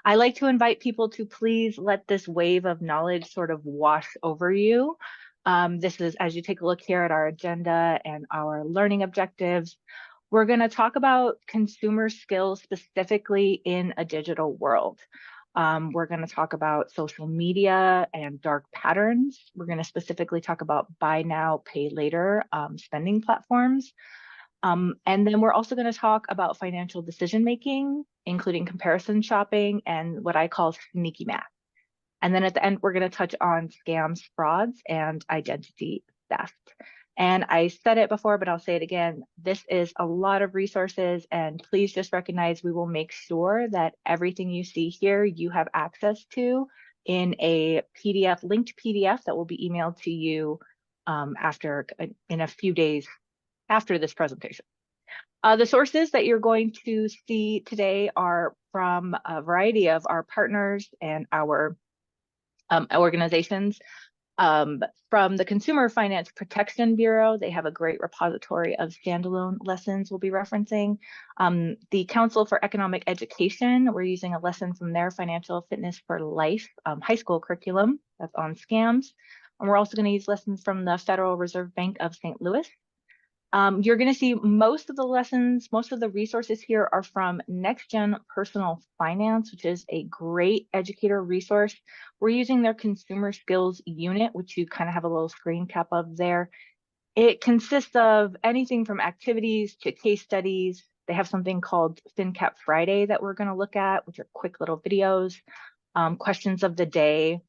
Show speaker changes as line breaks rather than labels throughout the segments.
I like to invite people to please let this wave of knowledge sort of wash over you. This is, as you take a look here at our agenda and our learning objectives, we're going to talk about consumer skills specifically in a digital world. We're going to talk about social media and dark patterns. We're going to specifically talk about buy now, pay later spending platforms. And then we're also going to talk about financial decision making, including comparison shopping and what I call sneaky math. And then at the end, we're going to touch on scams, frauds, and identity theft. And I said it before, but I'll say it again. This is a lot of resources, and please just recognize we will make sure that everything you see here you have access to in a PDF, linked PDF that will be emailed to you in a few days after this presentation. The sources that you're going to see today are from a variety of our partners and our organizations. From the Consumer Finance Protection Bureau, they have a great repository of standalone lessons we'll be referencing. The Council for Economic Education, we're using a lesson from their Financial Fitness for Life high school curriculum that's on scams. And we're also going to use lessons from the Federal Reserve Bank of St. Louis. You're going to see most of the lessons, most of the resources here are from Next Gen Personal Finance, which is a great educator resource. We're using their consumer skills unit, which you kind of have a little screen cap of there. It consists of anything from activities to case studies. They have something called FinCap Friday that we're going to look at, which are quick little videos, questions of the day.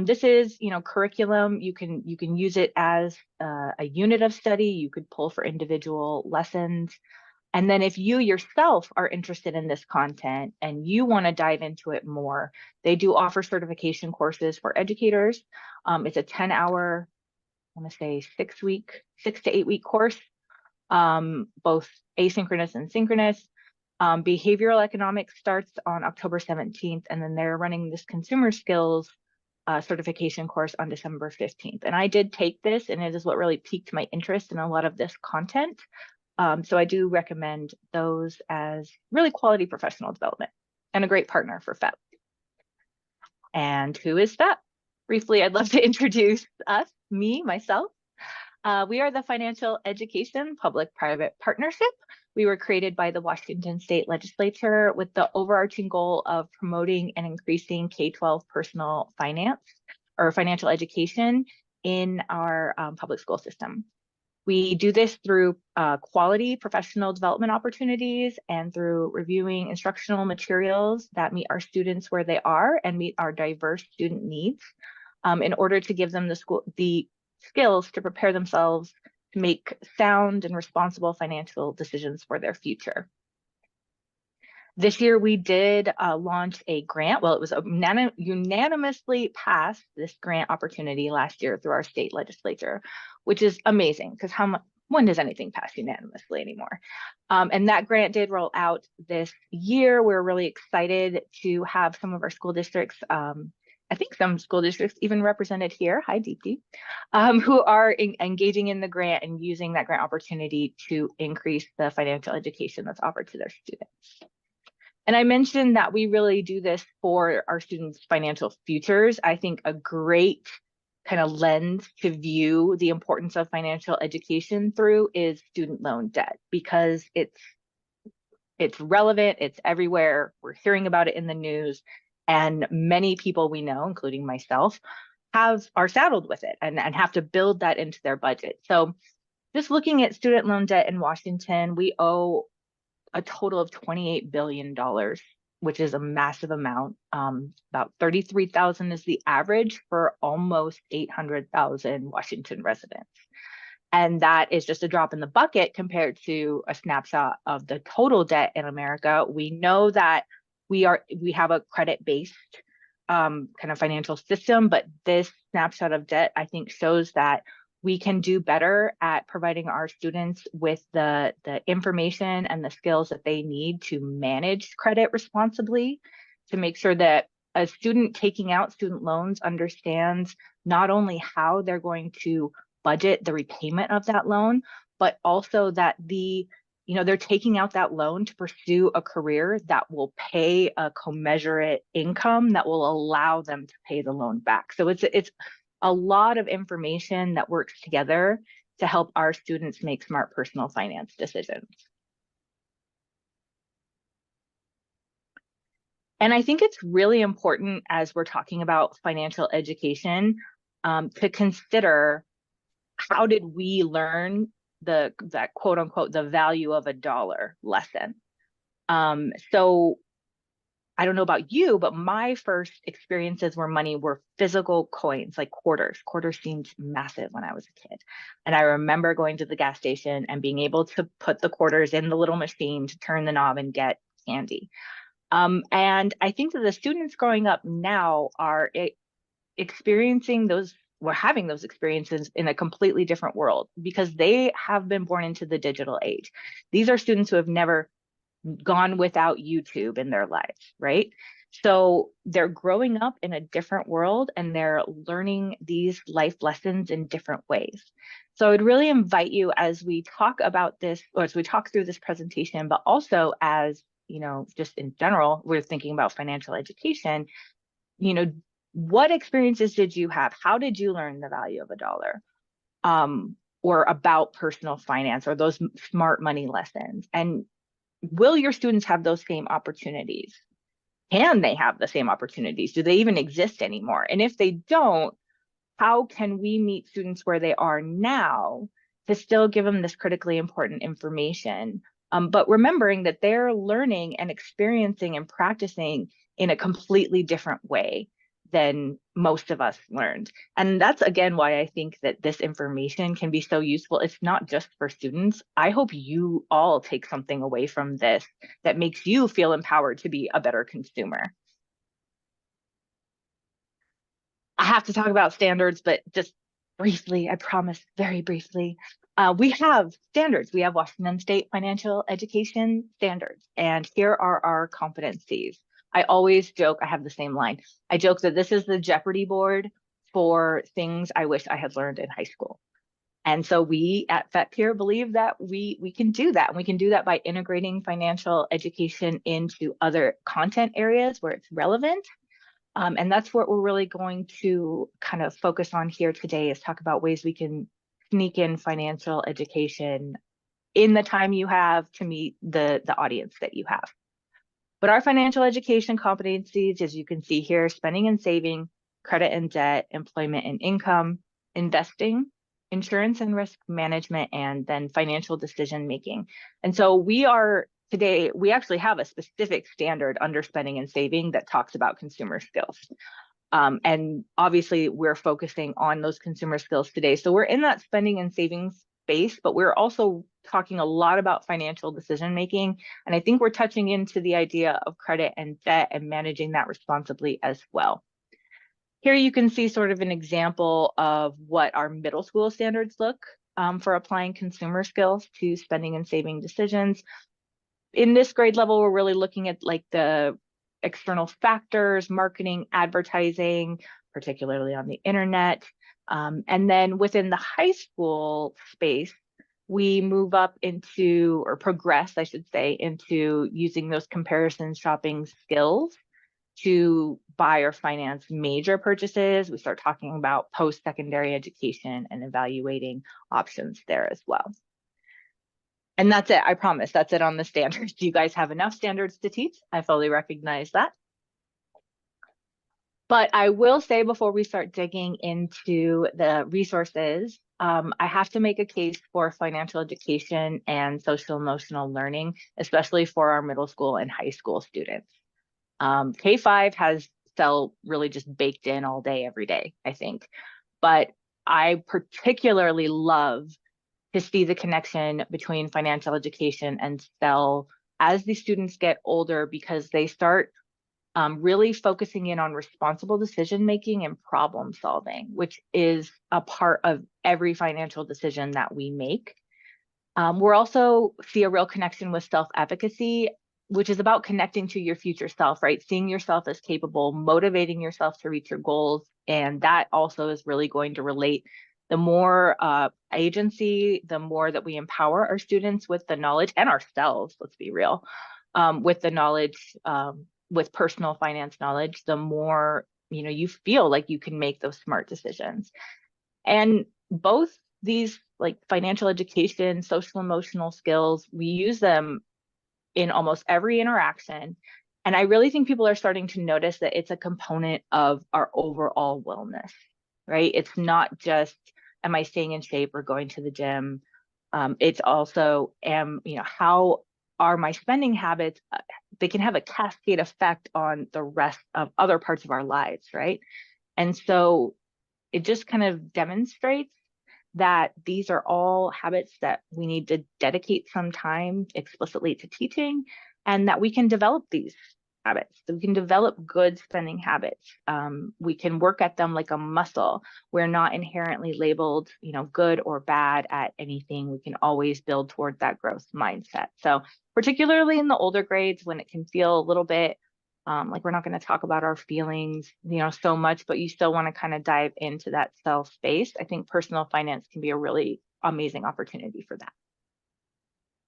This is, curriculum. You can use it as a unit of study. You could pull for individual lessons. And then if you yourself are interested in this content and you want to dive into it more, they do offer certification courses for educators. It's a 10-hour, I want to say 6 to 8 week course, both asynchronous and synchronous. Behavioral economics starts on October 17th, and then they're running this consumer skills certification course on December 15th. And I did take this, and it is what really piqued my interest in a lot of this content. So I do recommend those as really quality professional development and a great partner for FEP. And who is FEP? Briefly, I'd love to introduce myself. We are the Financial Education Public-Private Partnership. We were created by the Washington State Legislature with the overarching goal of promoting and increasing K-12 personal finance or financial education in our public school system. We do this through quality professional development opportunities and through reviewing instructional materials that meet our students where they are and meet our diverse student needs in order to give them the skills to prepare themselves to make sound and responsible financial decisions for their future. This year, we did launch a grant. Well, it was unanimously passed, this grant opportunity last year through our state legislature, which is amazing because when does anything pass unanimously anymore? And that grant did roll out this year. We're really excited to have some of our school districts, I think some school districts even represented here, hi Deepti, who are engaging in the grant and using that grant opportunity to increase the financial education that's offered to their students. And I mentioned that we really do this for our students' financial futures. I think a great kind of lens to view the importance of financial education through is student loan debt, because it's relevant, it's everywhere, we're hearing about it in the news. And many people we know, including myself, are saddled with it and have to build that into their budget. So just looking at student loan debt in Washington, we owe a total of $28 billion, which is a massive amount. About 33,000 is the average for almost 800,000 Washington residents. And that is just a drop in the bucket compared to a snapshot of the total debt in America. We know that we have a credit-based kind of financial system, but this snapshot of debt, I think, shows that we can do better at providing our students with the information and the skills that they need to manage credit responsibly, to make sure that a student taking out student loans understands not only how they're going to budget the repayment of that loan, but also that the they're taking out that loan to pursue a career that will pay a commensurate income that will allow them to pay the loan back. So it's a lot of information that works together to help our students make smart personal finance decisions. And I think it's really important as we're talking about financial education to consider, how did we learn that quote unquote the value of a dollar lesson? So I don't know about you, but my first experiences where money were physical coins, like quarters. Quarters seemed massive when I was a kid. And I remember going to the gas station and being able to put the quarters in the little machine to turn the knob and get candy. And I think that the students growing up now are experiencing those, we're having those experiences in a completely different world because they have been born into the digital age. These are students who have never gone without YouTube in their lives, right? So they're growing up in a different world and they're learning these life lessons in different ways. So I'd really invite you, as we talk about this, or as we talk through this presentation, but also as, just in general, we're thinking about financial education, what experiences did you have? How did you learn the value of a dollar? Or about personal finance or those smart money lessons? And will your students have those same opportunities? Can they have the same opportunities? Do they even exist anymore? And if they don't, how can we meet students where they are now to still give them this critically important information? But remembering that they're learning and experiencing and practicing in a completely different way than most of us learned. And that's, again, why I think that this information can be so useful. It's not just for students. I hope you all take something away from this that makes you feel empowered to be a better consumer. I have to talk about standards, but just briefly, I promise, very briefly. We have standards. We have Washington State Financial Education Standards, and here are our competencies. I always joke, I have the same line. I joke that this is the Jeopardy board for things I wish I had learned in high school. And so we at FETPeer believe that we can do that. And we can do that by integrating financial education into other content areas where it's relevant. And that's what we're really going to kind of focus on here today, is talk about ways we can sneak in financial education in the time you have to meet the audience that you have. But our financial education competencies, as you can see here, spending and saving, credit and debt, employment and income, investing, insurance and risk management, and then financial decision making. And so today, we actually have a specific standard under spending and saving that talks about consumer skills. And obviously, we're focusing on those consumer skills today. So we're in that spending and savings space, but we're also talking a lot about financial decision making. And I think we're touching into the idea of credit and debt and managing that responsibly as well. Here you can see sort of an example of what our middle school standards look for applying consumer skills to spending and saving decisions. In this grade level, we're really looking at like the external factors, marketing, advertising, particularly on the internet. And then within the high school space, we move up into, or progress, I should say, into using those comparison shopping skills to buy or finance major purchases. We start talking about post-secondary education and evaluating options there as well. And that's it, I promise, that's it on the standards. Do you guys have enough standards to teach? I fully recognize that. But I will say, before we start digging into the resources, I have to make a case for financial education and social emotional learning, especially for our middle school and high school students. K-5 has SEL really just baked in all day, every day, I think. But I particularly love to see the connection between financial education and SEL as the students get older, because they start really focusing in on responsible decision making and problem solving, which is a part of every financial decision that we make. We're also see a real connection with self-efficacy, which is about connecting to your future self, right? Seeing yourself as capable, motivating yourself to reach your goals. And that also is really going to relate The more agency, the more that we empower our students with the knowledge, and ourselves, let's be real, with the knowledge, with personal finance knowledge, the more, you know, you feel like you can make those smart decisions. And both these, like financial education, social emotional skills, we use them in almost every interaction. And I really think people are starting to notice that it's a component of our overall wellness, right? It's not just, am I staying in shape or going to the gym? It's also, how are my spending habits? They can have a cascade effect on the rest of other parts of our lives, right? And so it just kind of demonstrates that these are all habits that we need to dedicate some time explicitly to teaching, and that we can develop these habits. So we can develop good spending habits. We can work at them like a muscle. We're not inherently labeled, good or bad at anything. We can always build toward that growth mindset. So particularly in the older grades, when it can feel a little bit like we're not going to talk about our feelings, so much, but you still want to kind of dive into that self space. I think personal finance can be a really amazing opportunity for that.